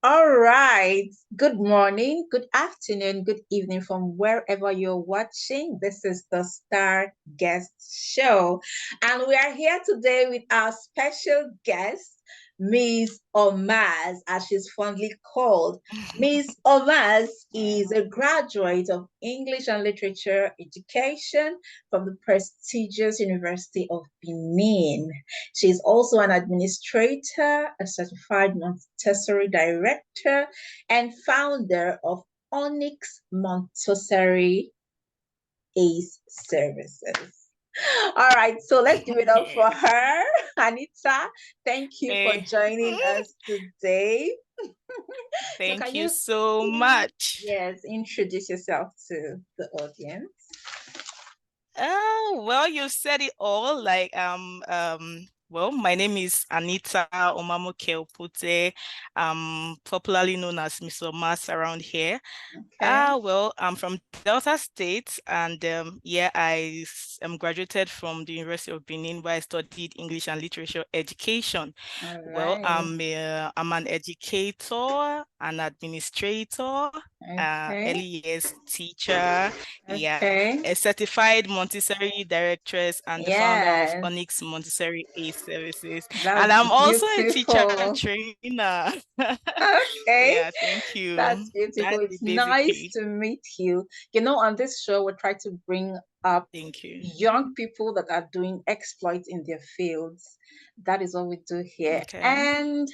All right. Good morning, good afternoon, good evening from wherever you're watching. This is the Star Guest Show. And we are here today with our special guest, Miss Omas, as she's fondly called. Miss Omas Yeah. is a graduate of English and Literature Education from the prestigious University of Benin. She's also an administrator, a certified Montessori director, and founder of Onyx Montessori ACE Services. All right, so let's give it up for her. Anita, thank you for Eh, joining us today. So can Thank you you so please, much. yes, introduce yourself to the audience? Oh, well, you said it all. Well, my name is Anita Omamoke Opute, popularly known as Miss Omas around here. Okay. Well, I'm from Delta State, and yeah, I graduated from the University of Benin, where I studied English and Literature Education. All Well, right. I'm an educator, an administrator, Okay. early years teacher, yeah, Okay. a certified Montessori directress, and the founder of Yes. Onyx Montessori A Services. And That's I'm also a teacher beautiful. trainer. Okay, Yeah, thank that's you. beautiful. That's the It's nice basically. to meet you. On this show, we try to bring up Thank you. young people that are doing exploits in their fields. That is what we do here. Okay. And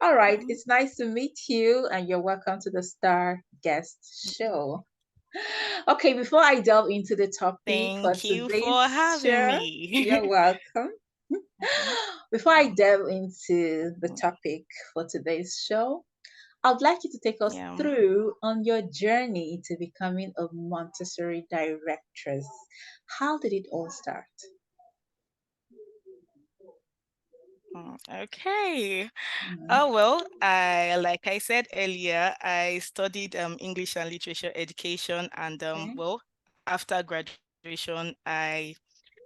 all right, Mm, it's nice to meet you, and you're welcome to the Star Guest Show. Okay, before I delve into the topic for Thank you for today's having show, you're me. welcome. Okay. Before I delve into the topic for today's show, I'd like you to take us Yeah. through on your journey to becoming a Montessori directress. How did it all start? Okay. Mm, Oh well, like I said earlier, I studied English and Literature Education, and okay, well, after graduation, I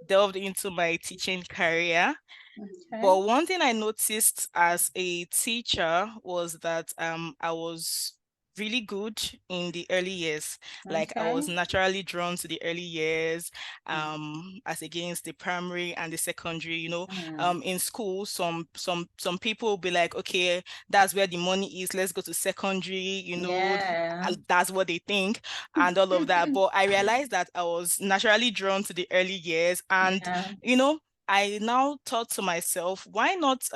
delved into my teaching career. okay, But one thing I noticed as a teacher was that I was really good in the early years. Like I okay. was naturally drawn to the early years, Mm, as against the primary and the secondary. mm, In school, some people will be like, okay, that's where the money is. Let's go to secondary. yeah. That's what they think and all of that. But I realized that I was naturally drawn to the early years, and Yeah. you know I now thought to myself, why not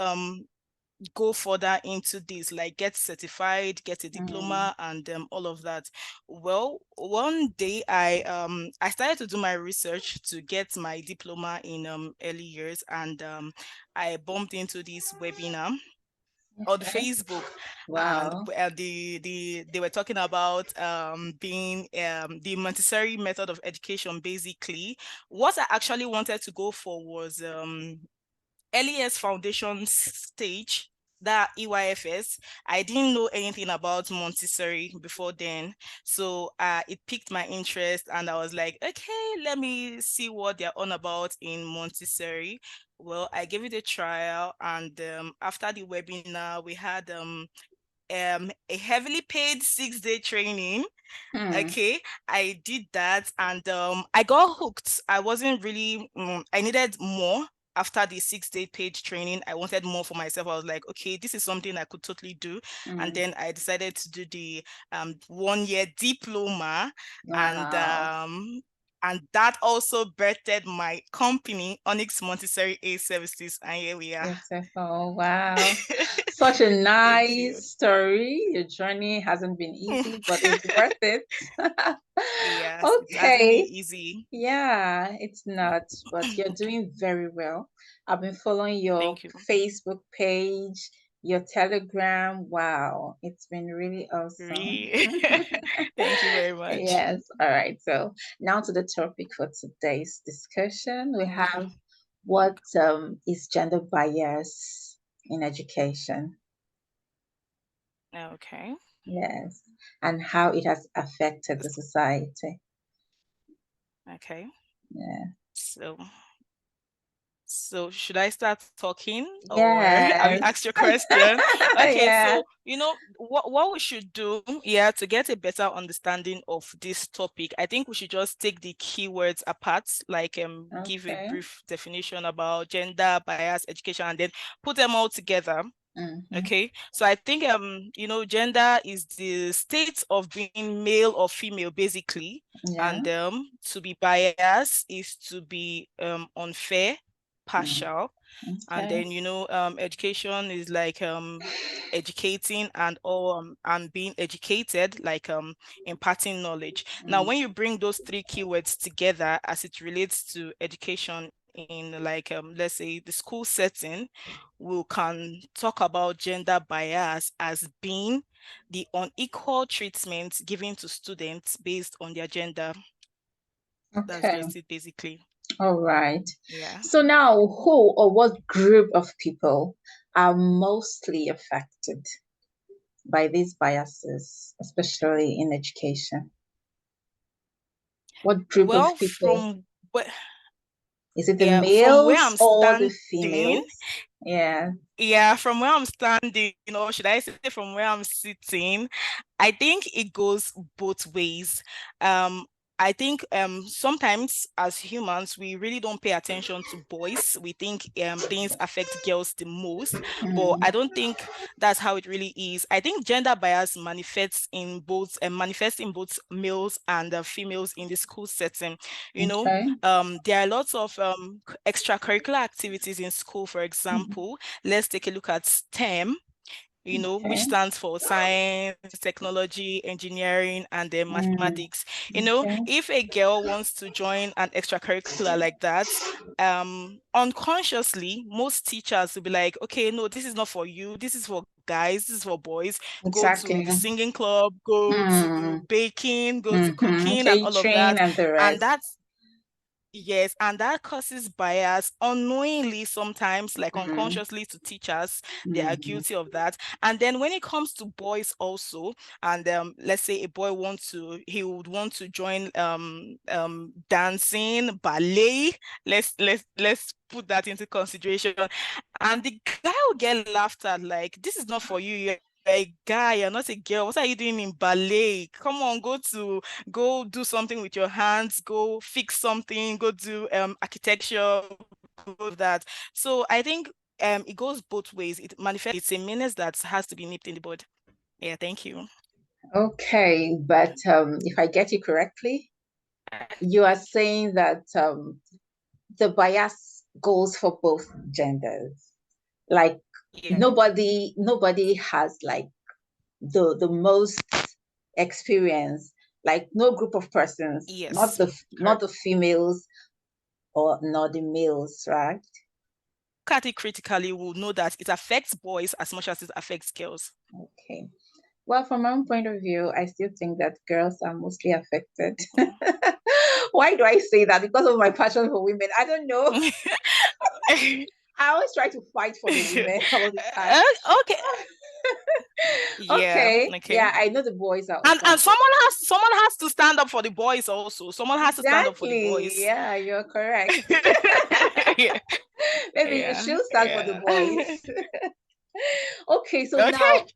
go further into this, like get certified, get a Mm, diploma, and all of that. Well, one day I started to do my research to get my diploma in early years, and I bumped into this webinar on okay. Facebook, and Wow. they were talking about being the Montessori method of education. Basically, what I actually wanted to go for was earliest foundation stage, that EYFS. I didn't know anything about Montessori before then. So it piqued my interest, and I was like, okay, let me see what they're on about in Montessori. Well, I gave it a trial, and after the webinar, we had a heavily paid 6-day training. Hmm. Okay, I did that, and I got hooked. I wasn't really, I needed more after the 6-day paid training. I wanted more for myself. I was like, okay, this is something I could totally do. And Mm. then I decided to do the 1-year diploma, and Wow. um, and that also birthed my company, Onyx Montessori A Services. And here we are. Beautiful. Wow. Such a Thank nice you. story. Your journey hasn't been easy, but it's worth it. Yes, it hasn't been Okay. easy. Yeah, it's not, but you're doing very well. I've been following your Thank you. Facebook page, your Telegram. Wow, it's been really awesome. Really? Thank you very much. Yes. All right. So now to the topic for today's discussion. We Okay. have what is gender bias in education? Okay. Yes. And how it has affected the society. Okay. Yeah. So, So should I start talking or have you Yes. asked your question? Okay, Yeah. so what we should do, yeah, to get a better understanding of this topic, I think we should just take the keywords apart, like give a Okay. brief definition about gender, bias, education, and then put them all together. Mm-hmm. Okay, so I think gender is the state of being male or female, basically, Yeah. and to be biased is to be unfair, Mm. partial, and Okay. then education is like educating and all and being educated, like imparting knowledge. Now, Mm. when you bring those three keywords together as it relates to education in like let's say the school setting, we can talk about gender bias as being the unequal treatment given to students based on their gender. That's Okay. just it, basically. All right. Yeah. So now, who or what group of people are mostly affected by these biases, especially in education? What group of Well, people? from what, Is it the yeah, from where males I'm or the standing, females? Yeah. yeah, from where I'm standing, should I say from where I'm sitting, I think it goes both ways. Um, I think sometimes as humans, we really don't pay attention to boys. We think things affect girls the most, but Mm. I don't think that's how it really is. I think gender bias manifests in both males and females in the school setting. Okay. There are lots of extracurricular activities in school, for Mhm. example. Let's take a look at STEM, which Okay. stands for science, technology, engineering, and then Mm. mathematics. Okay. If a girl wants to join an extracurricular like that, unconsciously, most teachers will be like, okay, no, this is not for you. This is for guys. This is for boys. Go to Exactly. the singing club, go to Mm. baking, go to Mm-hmm. cooking, and all of Catering that. and the And rest. that's Yes, and that causes bias unknowingly sometimes, like Mm. unconsciously to teachers. They are Mm. guilty of that. And then when it comes to boys also, and let's say a boy he would want to join dancing, ballet. Let's put that into consideration. And the guy will get laughed at, like, this is not for you. You're a guy, you're not a girl. What are you doing in ballet? Come on, go do something with your hands, go fix something, go do architecture, go do that. So I think it goes both ways. It manifests, it's a menace that has to be nipped in the bud. Yeah, thank you. Okay, but if I get you correctly, you are saying that the bias goes for both genders. Like Yeah. nobody has like the most experience. Like no group of persons, Yes. not Correct. the females or not the males, right? Look at it critically, will know that it affects boys as much as it affects girls. Okay. Well, from my own point of view, I still think that girls are mostly affected. Why do I say that? Because of my passion for women. I don't know. I always try to fight for the women all the time. Okay. Yeah. Okay. Okay. Yeah, I know the boys are And also someone has to stand up for the boys also. Someone has to stand up for the exactly. boys. Yeah, you're correct. Yeah. Maybe you Yeah. should stand for the Yeah. boys. Okay, so Okay. now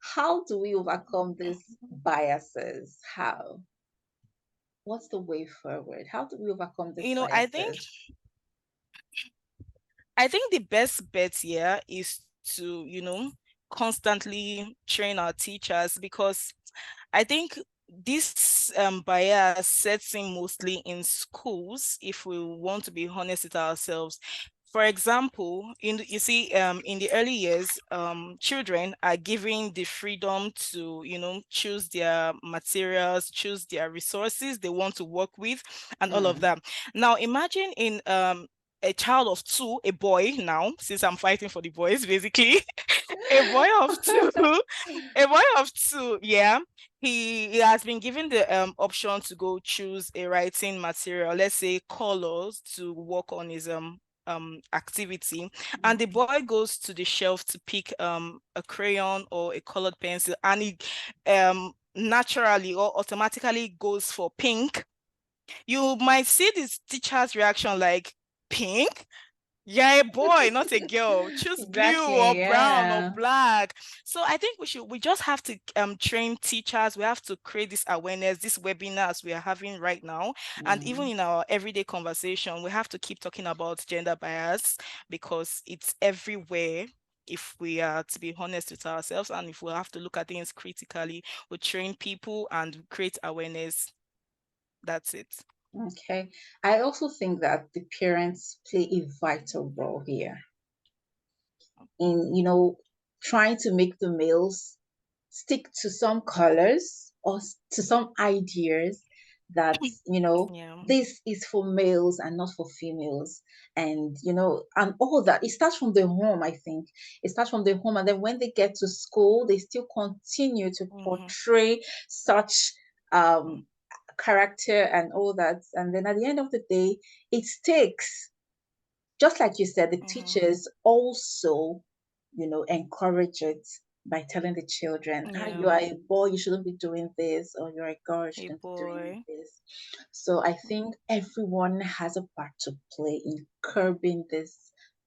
how do we overcome these biases? How? What's the way forward? How do we overcome these You know, I think biases? I think the best bet here is to, constantly train our teachers, because I think this bias sets in mostly in schools, if we want to be honest with ourselves. For example, you see, in the early years, children are given the freedom to, choose their materials, choose their resources they want to work with, and all of Mm. that. Now, imagine in a child of two, a boy now, since I'm fighting for the boys, basically, a boy of two, a boy of two, yeah. He has been given the option to go choose a writing material, let's say colors, to work on his activity. And the boy goes to the shelf to pick a crayon or a colored pencil, and he naturally or automatically goes for pink. You might see this teacher's reaction like, pink? Yeah, a boy, not a girl. Choose blue or Exactly, brown or yeah. black. So I think we just have to train teachers. We have to create this awareness, this webinars we are having right now. And even Mm. in our everyday conversation, we have to keep talking about gender bias because it's everywhere. If we are to be honest with ourselves and if we have to look at things critically, we train people and create awareness. That's it. Okay. I also think that the parents play a vital role here in, trying to make the males stick to some colors or to some ideas that, Yeah. this is for males and not for females. And, and all that. It starts from the home, I think. It starts from the home. And then when they get to school, they still continue to Mm-hmm. portray such character and all that. And then at the end of the day, it sticks. Just like you said, the Mm-hmm. teachers also, encourage it by telling the children, you Yeah. are a boy, you shouldn't be doing this, or you're a girl, you Hey shouldn't be doing boy. this. So I think everyone has a part to play in curbing these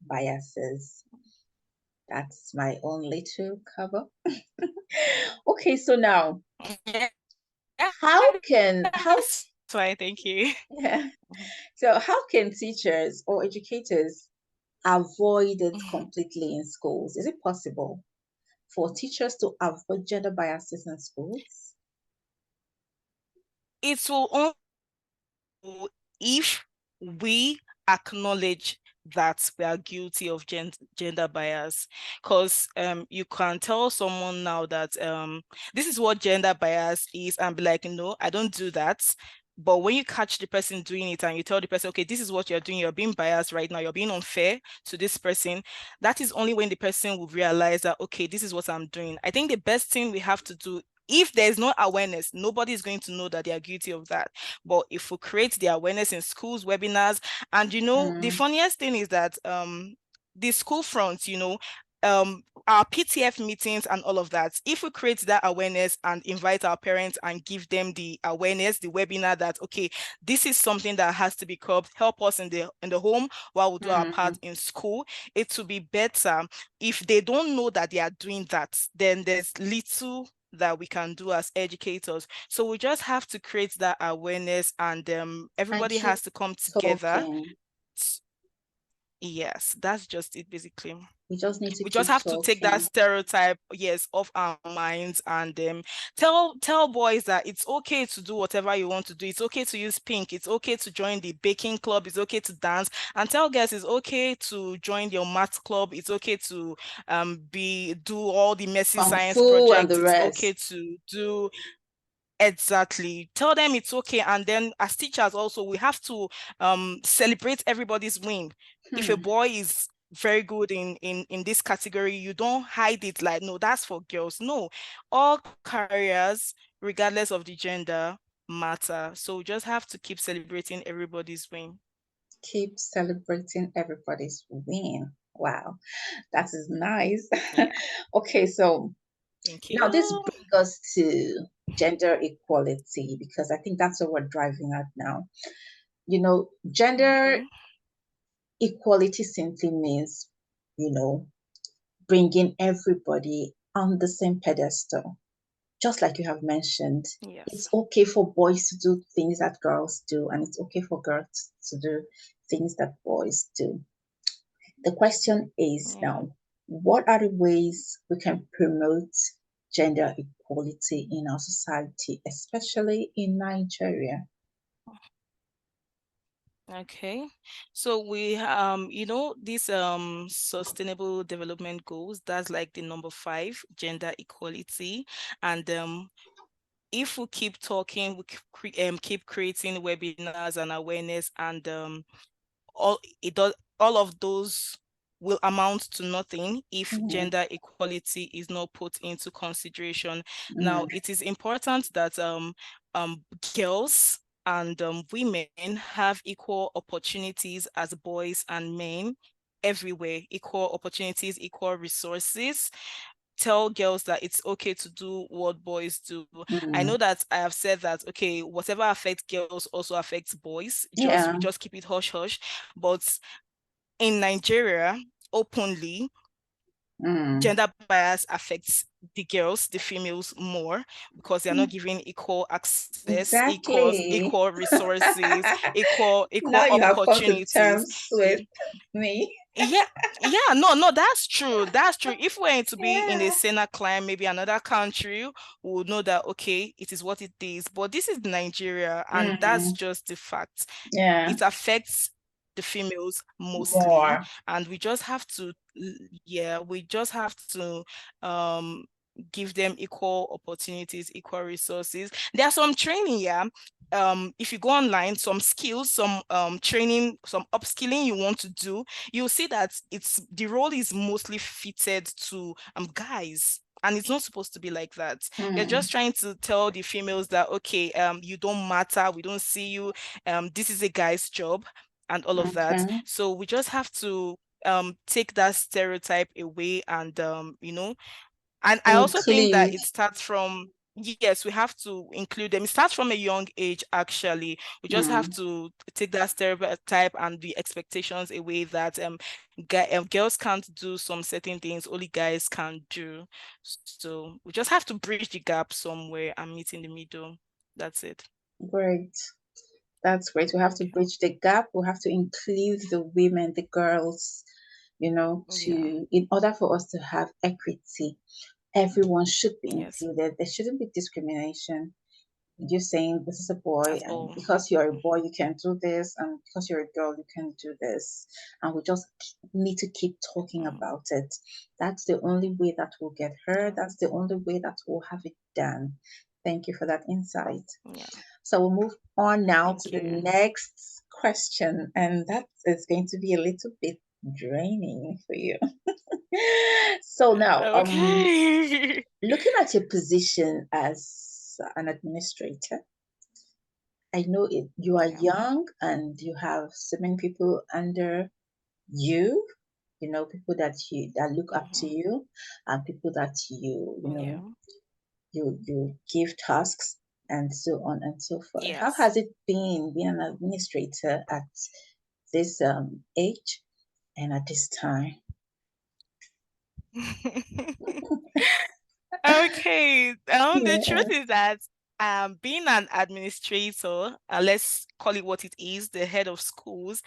biases. That's my own little cover. Okay, so now, Yeah. how That's why thank you. yeah, so how can teachers or educators avoid it completely in schools? Is it possible for teachers to avoid gender biases in schools? It will if we acknowledge that we are guilty of gender bias, because you can tell someone now that this is what gender bias is and be like, no, I don't do that. But when you catch the person doing it and you tell the person, okay, this is what you're doing, you're being biased right now, you're being unfair to this person, that is only when the person will realize that, okay, this is what I'm doing. I think the best thing we have to do, if there's no awareness, nobody is going to know that they are guilty of that. But if we create the awareness in schools, webinars, and the Mm, funniest thing is that the school front, our PTF meetings and all of that, if we create that awareness and invite our parents and give them the awareness, the webinar that, okay, this is something that has to be curbed, help us in the home while we do our part mm, in school, it will be better. If they don't know that they are doing that, then there's little that we can do as educators. So we just have to create that awareness and and everybody keep has to come together. talking. Yes, that's just it basically. We just need to We just keep have to take that talking. stereotype, yes, off our minds and tell boys that it's okay to do whatever you want to do. It's okay to use pink. It's okay to join the baking club. It's okay to dance. And tell girls it's okay to join your math club. It's okay to be do all the messy Kung science Fu and projects. the It's okay rest. to do exactly. Tell them it's okay. And then as teachers also, we have to celebrate everybody's win. If a Hmm. boy is very good in this category, you don't hide it like, no, that's for girls. No, all careers, regardless of the gender, matter. So we just have to keep celebrating everybody's win. Keep celebrating everybody's win. Wow, that is nice. Yeah. Okay, so Thank now this you. brings us to gender equality because I think that's what we're driving at now. Gender Okay. equality simply means, you know, bringing everybody on the same pedestal. Just like you have mentioned, it's Yes. okay for boys to do things that girls do, and it's okay for girls to do things that boys do. The question is Yeah. now, what are the ways we can promote gender equality in our society, especially in Nigeria? Okay. So we these sustainable development goals, that's like the number 5, gender equality. And if we keep talking, we keep creating webinars and awareness and all of those will amount to nothing if Mm, gender equality is not put into consideration. Now, mm, it is important that girls and women have equal opportunities as boys and men everywhere, equal opportunities, equal resources. tell girls that it's okay to do what boys do. I know that I have said that, okay, whatever affects girls also affects boys. We Yeah. just keep it hush hush. But in Nigeria, openly, gender bias affects the girls, the females more, because they're not given equal access, Exactly. equal resources, equal Now you have come to opportunities. terms with me. Yeah, yeah, no, that's true. That's true. If we're to be in a Yeah. saner climate, maybe another country, we would know that, okay, it is what it is. But this is Nigeria, and that's just the fact. Yeah. It affects the females mostly, More. and we just have to, yeah, we just have to give them equal opportunities, equal resources. There are some training, yeah. If you go online, some skills, some training, some upskilling you want to do, you'll see that the role is mostly fitted to guys. And it's not supposed to be like that. You're just trying to tell the females that, okay, you don't matter, we don't see you, this is a guy's job and all of that. Okay. So we just have to take that stereotype away, and and I also think that Include. it starts from, yes, we have to include them. It starts from a young age, actually. We just have to take that stereotype and the expectations away that girls can't do some certain things, only guys can do. So we just have to bridge the gap somewhere and meet in the middle. That's it. Great. That's great. We have to bridge the gap. We have to include the women, the girls, Yeah. in order for us to have equity. Everyone should be Yes. included. There shouldn't be discrimination. You're saying this is a boy, At and all. because you're a boy, you can do this, and because you're a girl, you can do this. And we just need to keep talking about it. That's the only way that we'll get heard. Yeah. That's the only way that we'll have it done. Thank you for that insight. Yeah. So we'll move on now to Thank the you. next question, and that is going to be a little bit draining for you. So now, Okay. looking at your position as an administrator, I know you are Yeah. young and you have so many people under you, people that look up to you, and people that Yeah. you give tasks and so on and so forth. How Yes. has it been being an administrator at this age and at this time? Okay. The Yeah. truth is that being an administrator, let's call it what it is, the head of schools,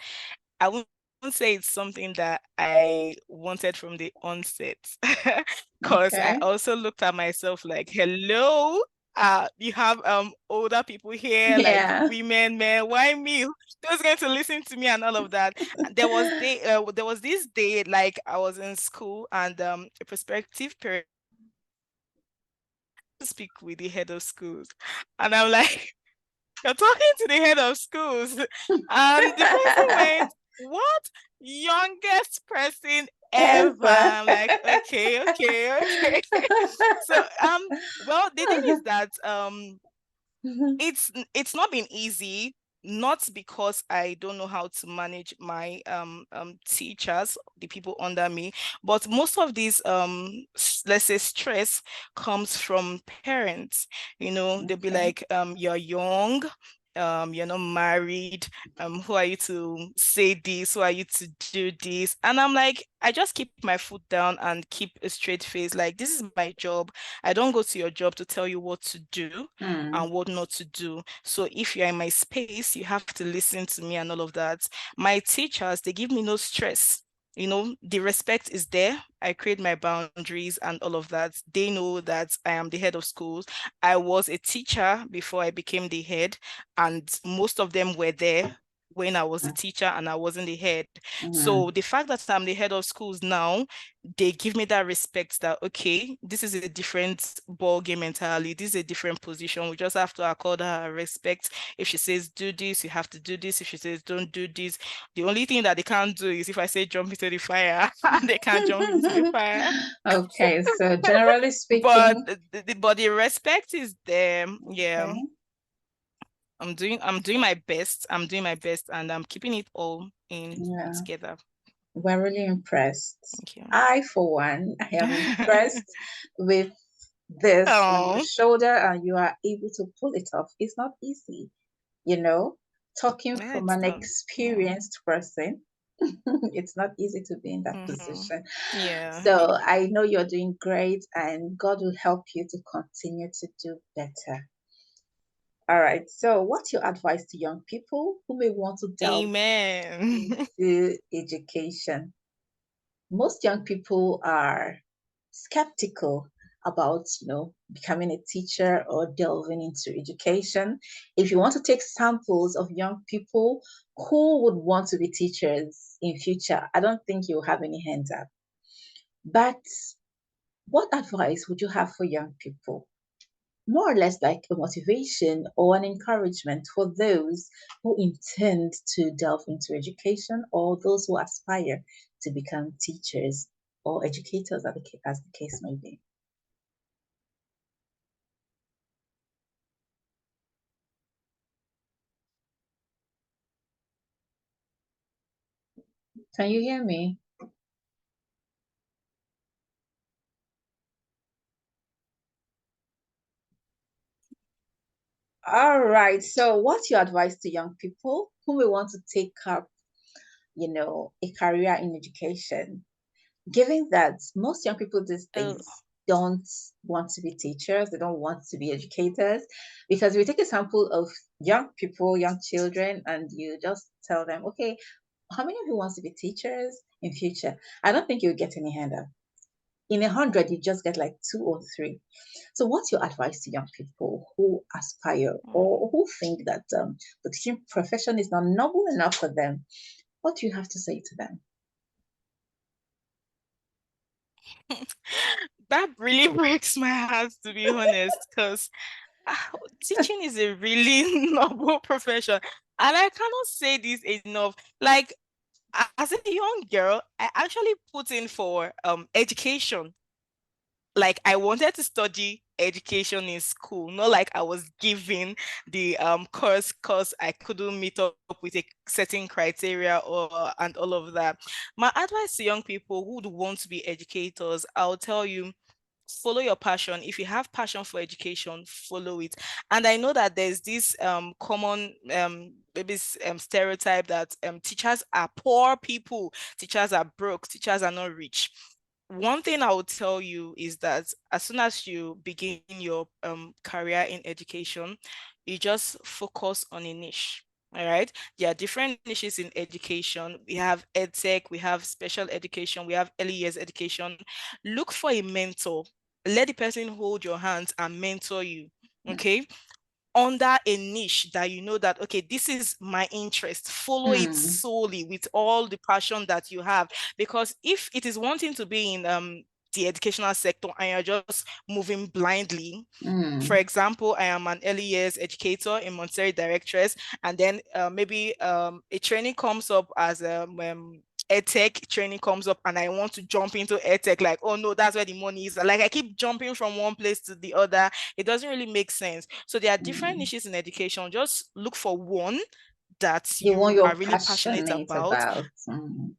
I wouldn't say it's something that I wanted from the onset. Because I Okay. also looked at myself like, hello, you have older people here, like Yeah. women, men, why me? Who's going to listen to me and all of that? There was this day, like I was in school, and a prospective parent to speak with the head of schools. And I'm like, you're talking to the head of schools. And the person went, what? Youngest person ever. Ever. I'm like, okay. So well, the thing is that it's not been easy, not because I don't know how to manage my teachers, the people under me, but most of these let's say stress comes from parents. They'll be Okay. like, you're young, you're not married, who are you to say this, who are you to do this? And I'm like, I just keep my foot down and keep a straight face, like, this is my job. I don't go to your job to tell you what to do and what not to do. So if you're in my space, you have to listen to me and all of that. My teachers, they give me no stress. The respect is there. I create my boundaries and all of that. They know that I am the head of schools. I was a teacher before I became the head, and most of them were there when I was a teacher and I wasn't the head. So the fact that I'm the head of schools now, they give me that respect that, okay, this is a different ball game entirely. This is a different position. We just have to accord her respect. If she says do this, you have to do this. If she says don't do this, the only thing that they can't do is if I say jump into the fire, they can't jump into the fire. Okay, so generally But speaking, the respect is there. Yeah. okay, I'm doing my best. I'm doing my best, and I'm keeping it all in yeah, together. We're really impressed. Thank you. I, for one, I am impressed with this on your Oh, shoulder, and you are able to pull it off. It's not easy, you know, talking yeah, from it's an not. Yeah. experienced person. It's not easy to be in that Mm-hmm. position. Yeah. So I know you're doing great, and God will help you to continue to do better. All right. So, what's your advice to young people who may want to delve Amen. into education? Most young people are skeptical about, becoming a teacher or delving into education. If you want to take samples of young people who would want to be teachers in future, I don't think you'll have any hands up. But what advice would you have for young people? More or less like a motivation or an encouragement for those who intend to delve into education or those who aspire to become teachers or educators, as the case may be. Can you hear me? All right. So, what's your advice to young people who may want to take up, a career in education? Given that most young people these Oh, days don't want to be teachers, they don't want to be educators, because we take a sample of young people, young children, and you just tell them, okay, how many of you wants to be teachers in future? I don't think you'll get any hand up. In 100, you just get like two or three. So, what's your advice to young people who aspire or who think that the teaching profession is not noble enough for them? What do you have to say to them? that really breaks my heart, to be honest, because teaching is a really noble profession. And I cannot say this enough. Like, as a young girl, I actually put in for education. Like, I wanted to study education in school, not like I was given the course because I couldn't meet up with a certain criteria or and all of that. My advice to young people who would want to be educators, I'll tell you, follow your passion. If you have passion for education, follow it. And I know that there's this common maybe stereotype that teachers are poor people, teachers are broke, teachers are not rich. One thing I would tell you is that as soon as you begin your career in education, you just focus on a niche. All right. There are different niches in education. We have edtech, we have special education, we have early years education. Look for a mentor. Let the person hold your hands and mentor you. Okay, under a niche that you know that, okay, this is my interest, follow it Mm, solely with all the passion that you have. Because if it is wanting to be in the educational sector and you're just moving blindly, for mm, example, I am an early years educator in Montessori directress, and then maybe a training comes up as edtech training comes up, and I want to jump into edtech. Like, oh no, that's where the money is. Like, I keep jumping from one place to the other. It doesn't really make sense. So there are different mm. niches in education. Just look for one that The one you you're are really passionate passionate about. about. Mm.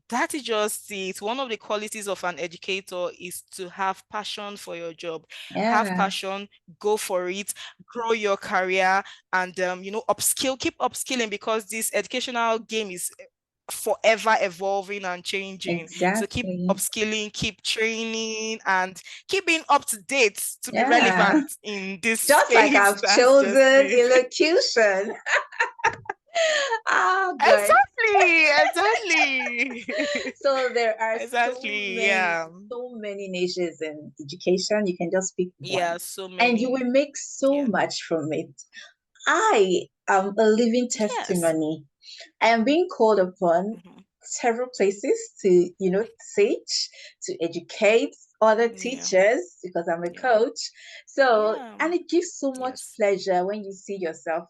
That is just it. One of the qualities of an educator is to have passion for your job. Have Yeah, passion, go for it, grow your career, and upskill, keep upskilling, because this educational game is forever evolving and changing. So keep exactly. upskilling, keep training, and keep being up to date to be Yeah. relevant in this Just like space. I've That's just chosen it. elocution. Oh, good. Exactly, exactly. So there are Exactly. Yeah. so many niches in education. You can just pick one, Yeah, so and you many. will make so Yeah. much from it. I am a living Yes. testimony. I am being called upon Mhm. several places to, teach, to educate other Yeah. teachers because I'm a Yeah. coach. So, Yeah. and it gives so much Yes. pleasure when you see yourself,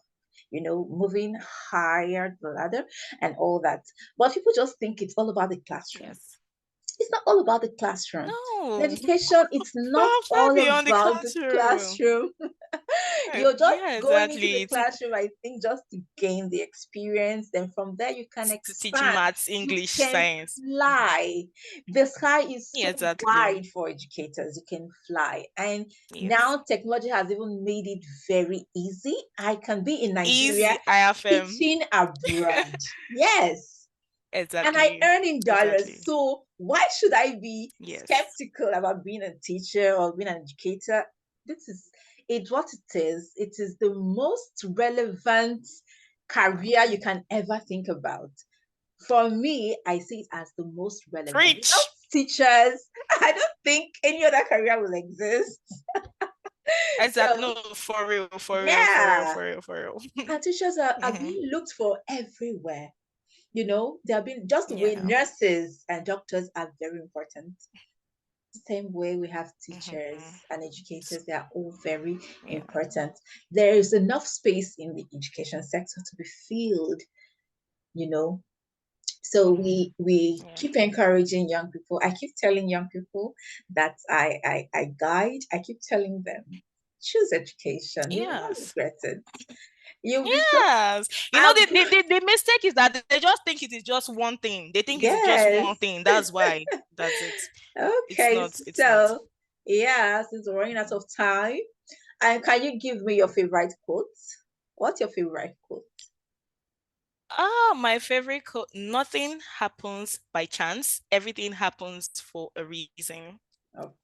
moving higher the ladder and all that. But people just think it's all about the classroom. Yes. It's not all about the classroom. In No. education, it's not Far, far all beyond the about the classroom. classroom. You're just Yeah, going into the exactly. classroom, I think, just to gain the experience. Then from there, you can To teach expand. maths, You English, can science. fly. The sky is Yeah, so exactly. wide for educators. You can fly. And Yes. now technology has even made it very easy. I can be in Nigeria Easy IFM. teaching abroad. Yes. And I Exactly. earn in dollars. Exactly. So why should I be Yes. skeptical about being a teacher or being an educator? This is it's what it is. It is the most relevant career you can ever think about. For me, I see it as the most relevant. Without Preach. teachers, I don't think any other career will exist. Exactly. So No, for real, for real, for real, yeah. for real, for real. And teachers are Hmm. being looked for everywhere. They have been just the way Yeah. nurses and doctors are very important. The same way we have Hmm. teachers and educators, they are all very Yeah. important. There is enough space in the education sector to be filled, you know. So we Yeah. keep encouraging young people. I keep telling young people that I guide. I keep telling them, choose education. You will not Yes. regret it. You'll be so Yes. um, The mistake is that they just think it is just one thing. They think it is just one yes. thing. That's why. That's it. It's Okay, not. It's not. so yeah, since we're running out of time, and can you give me your favorite quote? What's your favorite quote? My favorite quote, nothing happens by chance. Everything happens for a reason.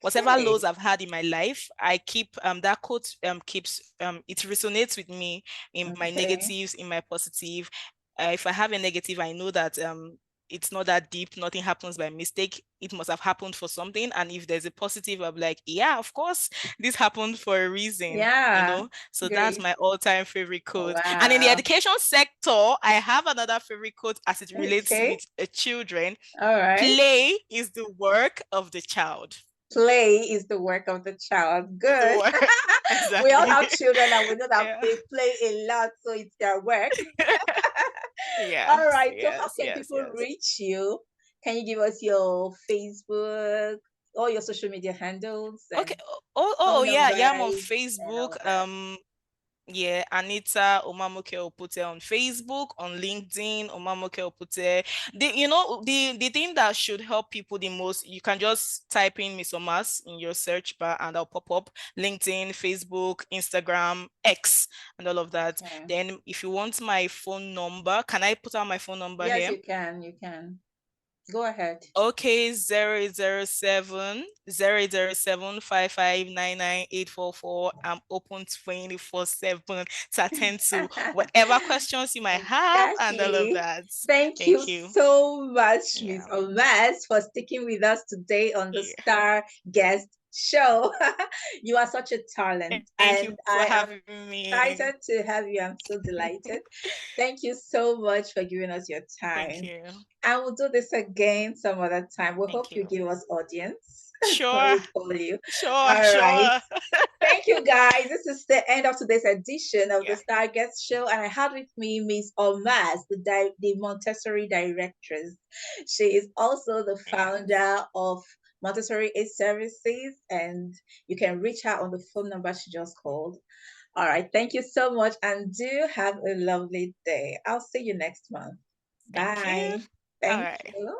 Whatever lows Okay, I've had in my life, I keep that quote keeps it resonates with me in my okay, negatives, in my positive. If I have a negative, I know that it's not that deep, nothing happens by mistake. It must have happened for something. And if there's a positive, I'm like, yeah, of course, this happened for a reason, you yeah, know. So that's great. my all-time favorite quote. And in the Wow. education sector, I have another favorite quote as it relates Okay, with children. all right. Play is the work of the child. Play is the work of the child. The Good. work. We all Exactly. have children and we know that Yeah. they play a lot, so it's their work. All Yes, right. So how yes, can yes, people yes. reach you? Can you give us your Facebook, all your social media handles Okay. and Oh, phone yeah, yeah, I'm on numbers and all Facebook. that? Yeah, Anita Omamoke Opute on Facebook, on LinkedIn, Omamoke Opute. The thing that should help people the most, you can just type in Miss Omas in your search bar and I'll pop up LinkedIn, Facebook, Instagram, X, and all of that. Okay. Then if you want my phone number, can I put out my phone number Yes, here? you can. You can. Go ahead. Okay, 007 5599844. I'm open 24/7 to attend to whatever questions you might have and all of Exactly. that. Thank you Thank you. so much, Miss Yeah. Omas, for sticking with us today on the Yeah. Star Guest Show. You are such a talent, Thank you and for I am having me. excited to have you. I'm so delighted. Thank you so much for giving us your Thank time. you. And we'll do this again some other time. We hope Thank you you. give us audience when Sure. we call you. Sure. All right. Sure. Thank you, guys. This is the end of today's edition of the Yeah. Star Guest Show, and I had with me Miss Omas, the Montessori directress. She is also the Yes. founder of Montessori Aid Services, and you can reach her on the phone number she just called. All right, thank you so much, and do have a lovely day. I'll see you next month. Thank you. Bye. All Thank right. you.